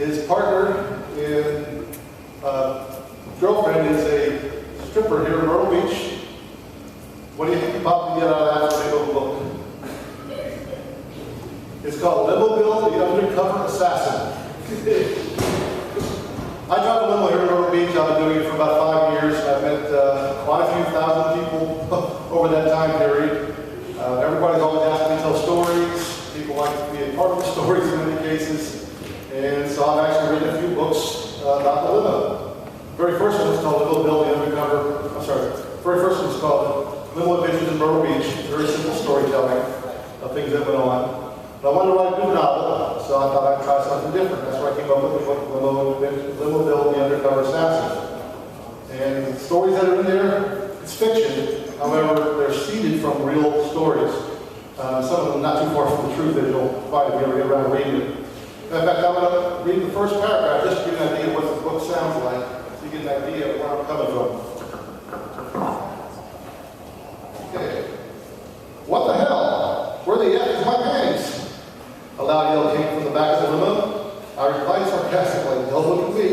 His partner and girlfriend is a stripper here in Myrtle Beach. What do you think you probably get out of that when they go book? It's called Limo Bill, the Undercover Assassin. I drive a limo here in Broadway Beach. I've been doing it for about 5 years. I've met quite a few thousand people over that time period. Everybody's always asking me to tell stories. People like to be a part of the stories in many cases. And so I've actually written a few books about the limo. The very first one was called Limo Bill, the Undercover. The very first one was called Limo Adventures in Myrtle Beach. Very simple storytelling of things that went on. But I wanted to write a good novel, so I thought I'd try something different. That's why I came up with the book, Limo Bill, the Undercover Assassin. And the stories that are in there, it's fiction. However, they're seeded from real stories. Some of them not too far from the truth that you'll find if you ever get around reading it. In fact, I'm going to read the first paragraph just to give you an idea of what the book sounds like, so you get an idea of where I'm coming from. Okay. What the hell? Where the F is my panties? A loud yell came from the back of the limo. I replied sarcastically, "Don't look at me,"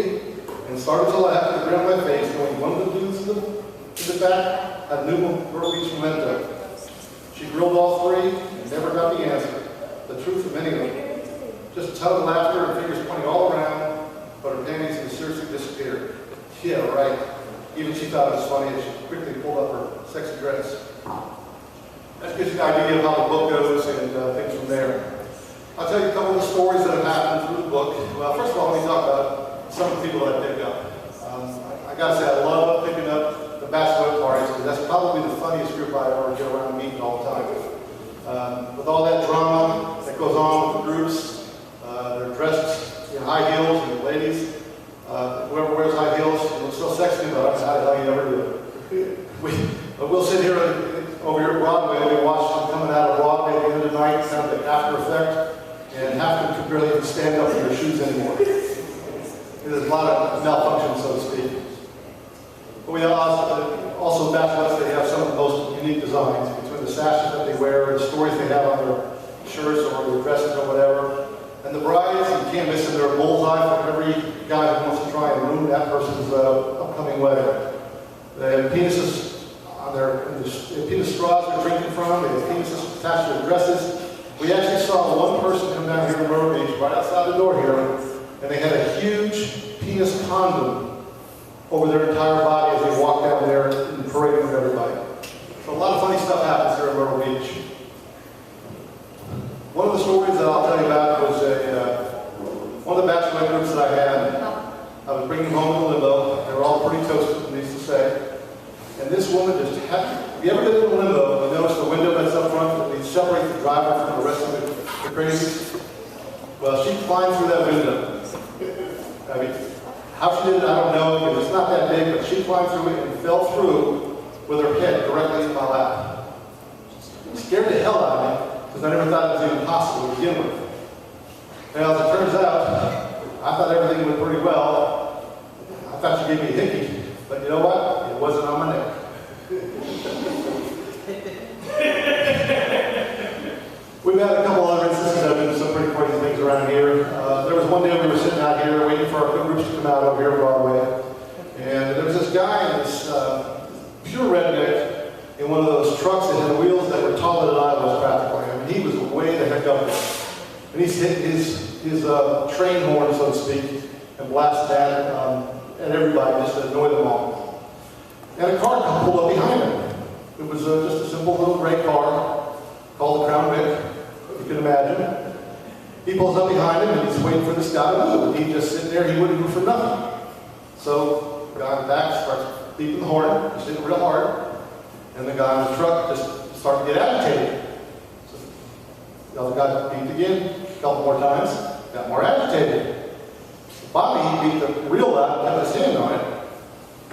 and started to laugh at the grin on my face, knowing one of the dudes in the back had a new Myrtle Beach memento. She grilled all three and never got the answer, the truth of any of them. Just a ton of laughter and fingers pointing all around, but her panties mysteriously disappeared. Yeah, right. Even she thought it was funny as she quickly pulled up her sexy dress. That gives you an idea of how the book goes and things from there. I'll tell you a couple of the stories that have happened through the book. Well, first of all, let me talk about some of the people that I picked up. I got to say, I love picking up the bachelorette parties, because that's probably the funniest group I ever get around meeting all the time. With all that drama that goes on with the groups, they're dressed in high heels, and the ladies, whoever wears high heels, looks so sexy, but I don't know how the hell you ever do it. We'll sit here over here at Broadway, and we watch them coming out of Broadway at the end of the night, kind of the after effect. And half of them could barely even stand up in their shoes anymore. There's a lot of malfunction, so to speak. But we also bachelorettes, they have some of the most unique designs between the sashes that they wear, the stories they have on their shirts or their dresses or whatever. And the brides, you can't miss them, they're a bullseye for every guy who wants to try and ruin that person's upcoming wedding. They have penises on penis straws they're drinking from, they have penises attached to their dresses. We actually saw one person come down here in Myrtle Beach, right outside the door here, and they had a huge penis condom over their entire body as they walked down there and paraded with everybody. So a lot of funny stuff happens here in Myrtle Beach. One of the stories that I'll tell you about was one of the bachelorette groups that I had. I was bringing home in a limo. They were all pretty toasted, needless to say. And this woman just have you ever been in a limo and notice the window that's up front that they separate the driver from the rest of the crazies? Well, she climbed through that window. I mean, how she did it, I don't know, because it's not that big, but she climbed through it and fell through with her head directly in my lap. It scared the hell out of me, because I never thought it was even possible to begin with. And as it turns out, I thought everything went pretty well. I thought she gave me a hickey, but you know what? It wasn't on my neck. We've had a couple other instances of doing some pretty crazy things around here. There was one day we were sitting out here waiting for our groups to come out over here at Broadway. And there was this guy in this pure redneck in one of those trucks that had wheels that were taller than I was practically. I mean, he was way the heck up there. And he's hit his train horn, so to speak, and blasted at everybody just to annoy them all. And a car pulled up behind him. It was just a simple little gray car called the Crown Vic, you can imagine. He pulls up behind him and he's waiting for this guy to move. And he just sitting there, he wouldn't move for nothing. So the guy in the back starts beeping the horn, he's hitting real hard, and the guy in the truck just started to get agitated. So the other guy beeped again, a couple more times, got more agitated. Bobby, he beat the real loud and had his hand on it,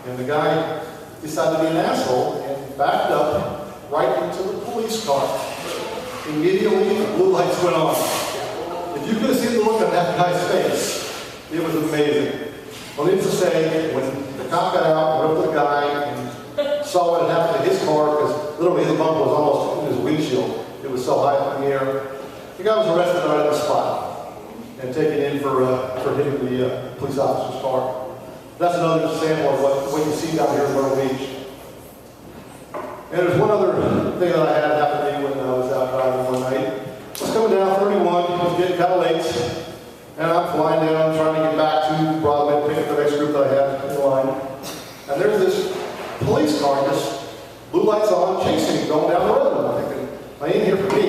and the guy decided to be an asshole and backed up right into the police car. Immediately, the blue lights went on. If you could have seen the look on that guy's face, it was amazing. Well, needless to say, when the cop got out, went up to the guy, and saw what had happened to his car, because literally his bumper was almost in his windshield. It was so high up in the air. The guy was arrested right at the spot. and taken in for hitting the police officer's car. That's another example of what you see down here in Myrtle Beach. And there's one other thing that I had happen to me when I was out driving one night. I was coming down 31, it was getting kind of late, and I'm flying down trying to get back to Broadway to pick up the next group that I had in line. And there's this police car, just blue lights on, chasing me, going down the road. And I'm thinking, I ain't here for me.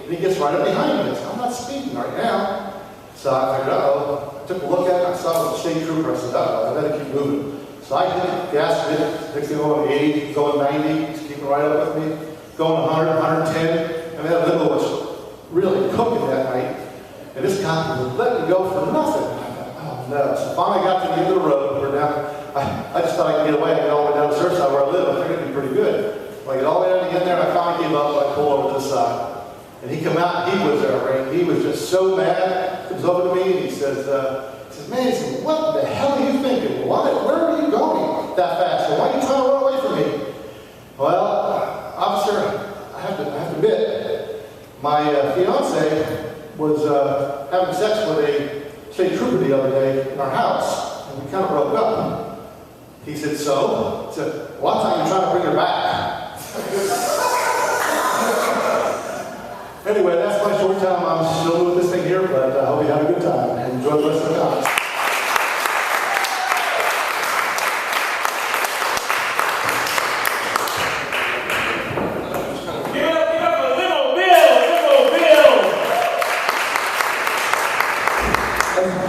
And he gets right up behind me. So I'm not speeding right now. So I figured, uh-oh. I took a look at it, I saw the state trooper. I said, uh-oh, I better keep moving. So I hit the gas, next thing going 80, going 90, he's keeping right up with me, going 100, 110. And that limo was really cooking that night. And this cop was letting me go for nothing. I thought, oh no. So finally got to the end of the road. We're down. I just thought I could get away. I get all the way down the surf side where I live. I figured it'd be pretty good. When I get all the way down to get there, and I finally gave up. I pull over to this side. And he come out, he was there, right? He was just so mad. He comes over to me and he says, man, he said, what the hell are you thinking? Where are you going that fast? And why are you trying to run away from me? Well, officer, I have to admit, my fiance was having sex with a state trooper the other day in our house, and we kind of broke up. He said, so? He said, well, I thought you were trying to bring her back. Anyway, that's my short time. I'm still doing this thing here, but I hope you have a good time and enjoy the rest of the time. Give it up for Limo Bill!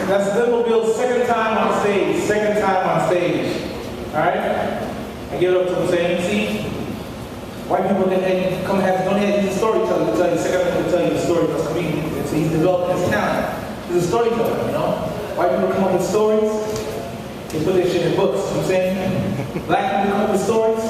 That's Limo Bill's second time on stage. All right? I give it up to him saying, see, white people don't have he's a storyteller to tell you, second to tell you the story because comedian. So he's developing his talent. He's a storyteller, you know? White people come up with stories, they put their shit in books, you know what I'm saying? Black people come up with stories,